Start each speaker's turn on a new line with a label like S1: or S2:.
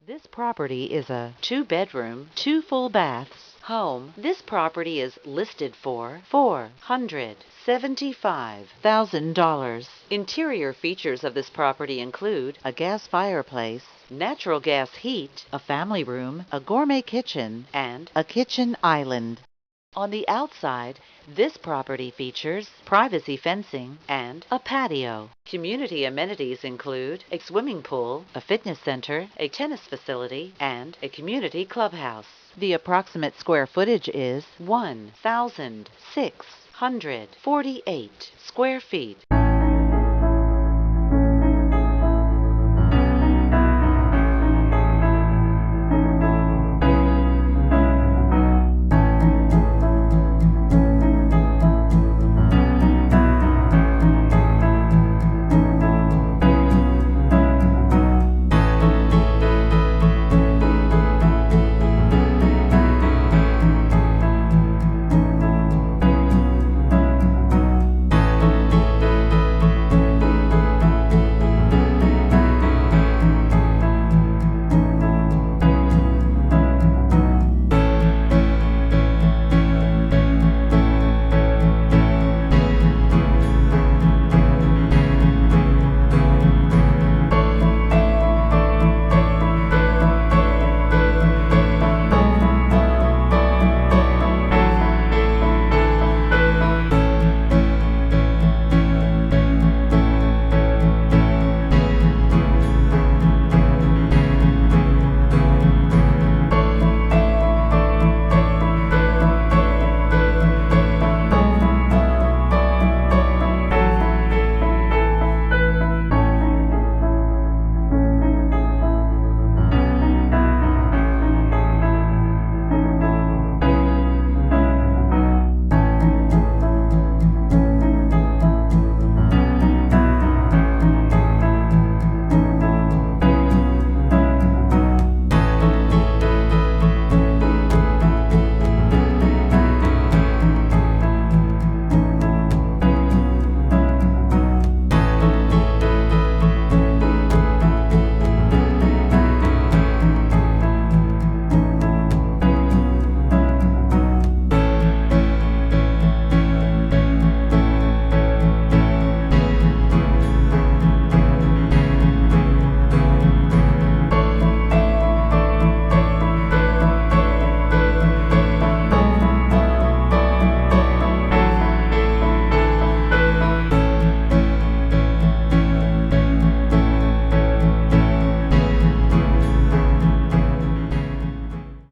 S1: This property is a 2-bedroom, 2 full baths home. This property is listed for $475,000. Interior features of this property include a gas fireplace, natural gas heat, a family room, a gourmet kitchen, and a kitchen island. On the outside, this property features privacy fencing and a patio. Community amenities include a swimming pool, a fitness center, a tennis facility, and a community clubhouse. The approximate square footage is 1,648 square feet.